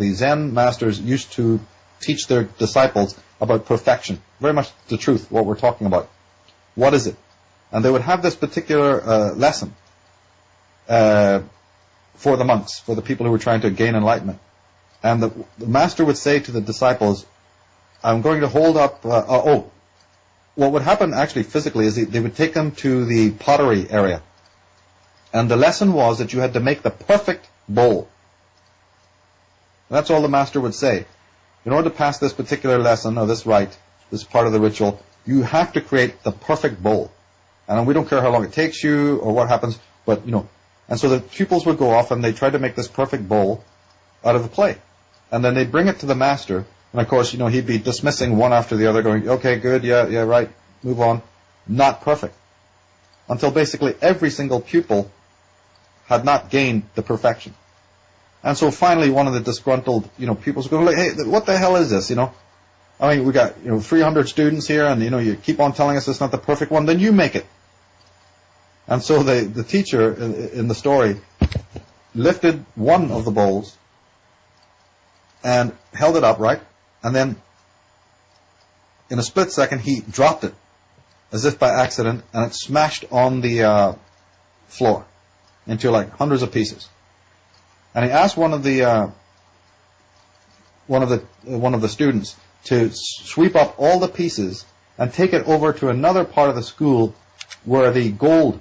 the Zen masters used to teach their disciples about perfection. Very much the truth, what we're talking about. What is it? And they would have this particular lesson for the monks, for the people who were trying to gain enlightenment. And the master would say to the disciples, I'm going to hold up... what would happen actually physically is they would take them to the pottery area. And the lesson was that you had to make the perfect bowl. That's all the master would say. In order to pass this particular lesson, or this rite, this part of the ritual, you have to create the perfect bowl. And we don't care how long it takes you or what happens, but, And so the pupils would go off and they try to make this perfect bowl out of the clay. And then they'd bring it to the master. And of course, he'd be dismissing one after the other, going, okay, good, yeah, right, move on. Not perfect. Until basically every single pupil had not gained the perfection. And so finally one of the disgruntled, pupils would go, like, hey, what the hell is this, I mean, we got, 300 students here and, you keep on telling us it's not the perfect one, then you make it. And so the teacher in the story lifted one of the bowls and held it up, right? And then in a split second, he dropped it as if by accident, and it smashed on the floor into like hundreds of pieces. And he asked one of the students to sweep up all the pieces and take it over to another part of the school where the gold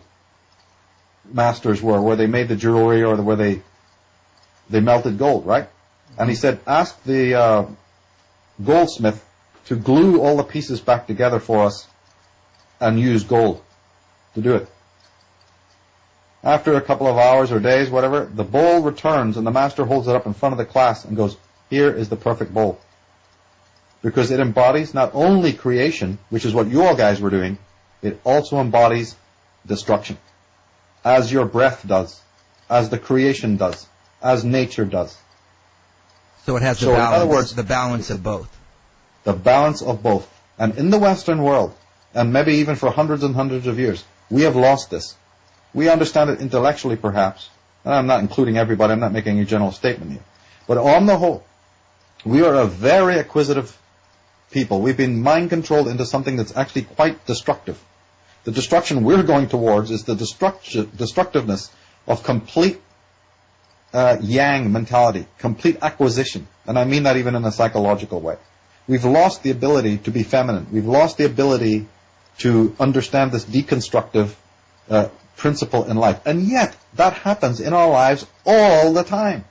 masters were, where they made the jewelry or where they melted gold, right? And he said, ask the goldsmith to glue all the pieces back together for us and use gold to do it. After a couple of hours or days, whatever, the bowl returns and the master holds it up in front of the class and goes, here is the perfect bowl. Because it embodies not only creation, which is what you all guys were doing, it also embodies destruction. As your breath does, as the creation does, as nature does. So it has the balance, in other words, the balance of both. The balance of both. And in the Western world, and maybe even for hundreds and hundreds of years, we have lost this. We understand it intellectually, perhaps. And I'm not including everybody. I'm not making a general statement here. But on the whole, we are a very acquisitive people. We've been mind-controlled into something that's actually quite destructive. The destruction we're going towards is the destructiveness of complete yang mentality, complete acquisition. And I mean that even in a psychological way. We've lost the ability to be feminine. We've lost the ability to understand this deconstructive principle in life. And yet, that happens in our lives all the time.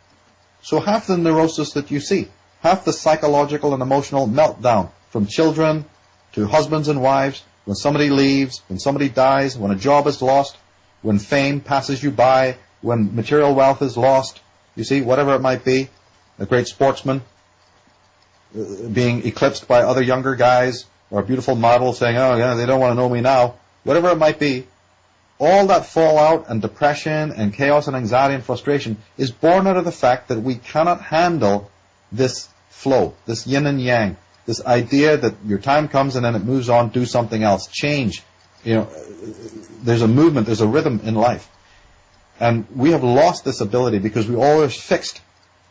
So half the neurosis that you see, half the psychological and emotional meltdown, from children to husbands and wives, when somebody leaves, when somebody dies, when a job is lost, when fame passes you by, when material wealth is lost, you see, whatever it might be, a great sportsman being eclipsed by other younger guys, or a beautiful model saying, oh yeah, they don't want to know me now, whatever it might be, all that fallout and depression and chaos and anxiety and frustration is born out of the fact that we cannot handle this flow, this yin and yang, this idea that your time comes and then it moves on, do something else, change. There's a movement, there's a rhythm in life. And we have lost this ability because we always fixed.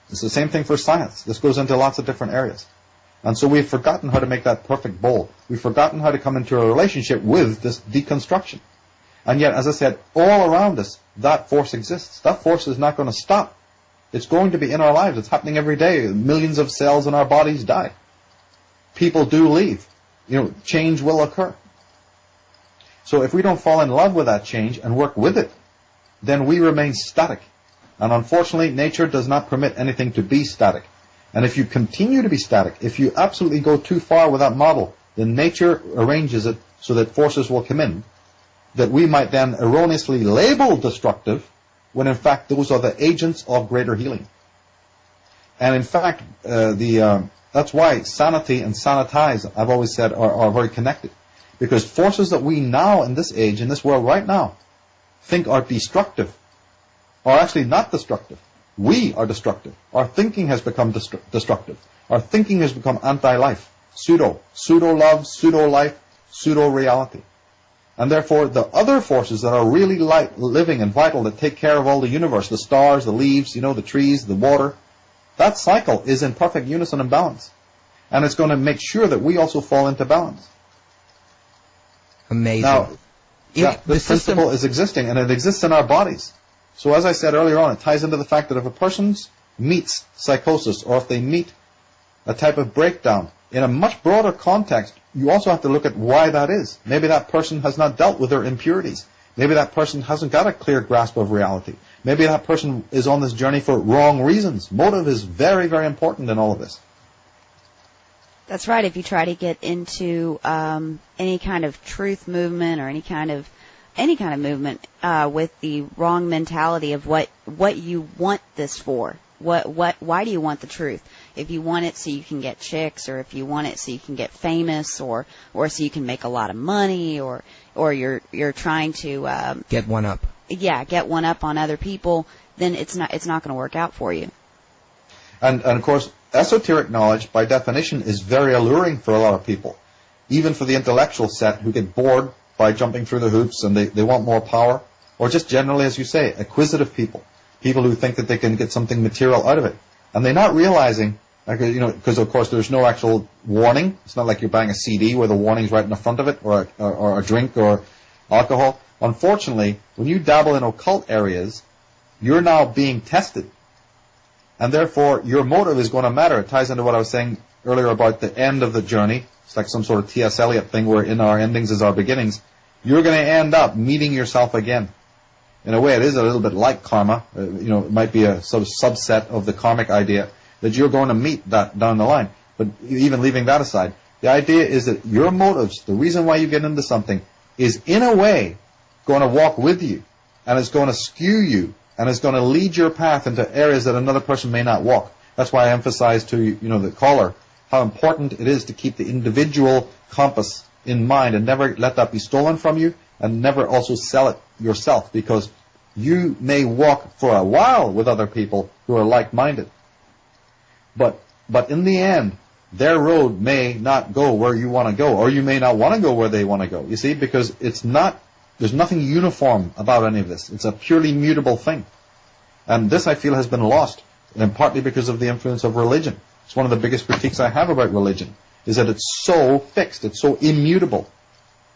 It's the same thing for science. This goes into lots of different areas. And so we've forgotten how to make that perfect bowl. We've forgotten how to come into a relationship with this deconstruction. And yet, as I said, all around us, that force exists. That force is not going to stop. It's going to be in our lives. It's happening every day. Millions of cells in our bodies die. People do leave. Change will occur. So if we don't fall in love with that change and work with it, then we remain static. And unfortunately, nature does not permit anything to be static. And if you continue to be static, if you absolutely go too far with that model, then nature arranges it so that forces will come in that we might then erroneously label destructive, when in fact those are the agents of greater healing. And in fact, that's why sanity and sanitize, I've always said, are very connected. Because forces that we now, in this age, in this world right now, think are destructive, are actually not destructive. We are destructive. Our thinking has become destructive. Our thinking has become anti-life, pseudo-love, pseudo-life, pseudo-reality. And therefore, the other forces that are really living and vital, that take care of all the universe, the stars, the leaves, the trees, the water, That cycle is in perfect unison and balance. And it's going to make sure that we also fall into balance. Amazing. Now, this principle is existing, and it exists in our bodies. So as I said earlier on, it ties into the fact that if a person meets psychosis, or if they meet a type of breakdown, in a much broader context, you also have to look at why that is. Maybe that person has not dealt with their impurities. Maybe that person hasn't got a clear grasp of reality. Maybe that person is on this journey for wrong reasons. Motive is very, very important in all of this. That's right. If you try to get into any kind of truth movement or any kind of movement with the wrong mentality of what you want this for, why do you want the truth? If you want it so you can get chicks, or if you want it so you can get famous, or so you can make a lot of money, or you're trying to get one up. Yeah, get one up on other people, then it's not going to work out for you. And of course, esoteric knowledge, by definition, is very alluring for a lot of people. Even for the intellectual set who get bored by jumping through the hoops and they want more power. Or just generally, as you say, acquisitive people. People who think that they can get something material out of it. And they're not realizing, because of course there's no actual warning. It's not like you're buying a CD where the warning's right in the front of it, or a drink or alcohol. Unfortunately, when you dabble in occult areas, you're now being tested. And therefore, your motive is going to matter. It ties into what I was saying earlier about the end of the journey. It's like some sort of T.S. Eliot thing where in our endings is our beginnings. You're going to end up meeting yourself again. In a way, it is a little bit like karma. It might be a sort of subset of the karmic idea that you're going to meet that down the line. But even leaving that aside, the idea is that your motives, the reason why you get into something, is in a way going to walk with you, and it's going to skew you, and it's going to lead your path into areas that another person may not walk. That's why I emphasize to the caller how important it is to keep the individual compass in mind and never let that be stolen from you, and never also sell it yourself, because you may walk for a while with other people who are like-minded. But in the end, their road may not go where you want to go, or you may not want to go where they want to go. You see, because there's nothing uniform about any of this. It's a purely mutable thing. And this, I feel, has been lost, and partly because of the influence of religion. It's one of the biggest critiques I have about religion, is that it's so fixed, it's so immutable.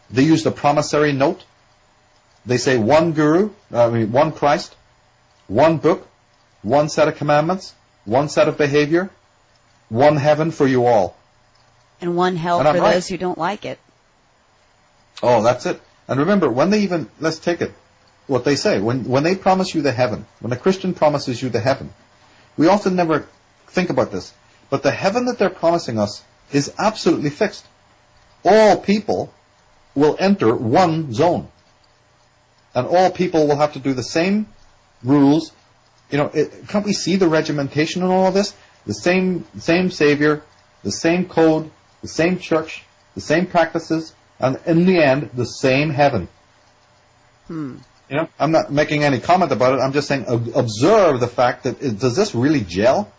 They use the promissory note. They say one one Christ, one book, one set of commandments, one set of behavior, one heaven for you all. And one hell for those who don't like it. Oh, that's it. And remember, let's take it, what they say, when they promise you the heaven, when a Christian promises you the heaven, we often never think about this, but the heaven that they're promising us is absolutely fixed. All people will enter one zone. And all people will have to do the same rules. Can't we see the regimentation in all of this? The same Savior, the same code, the same church, the same practices, and in the end, the same heaven. I'm not making any comment about it. I'm just saying, observe the fact that, does this really gel?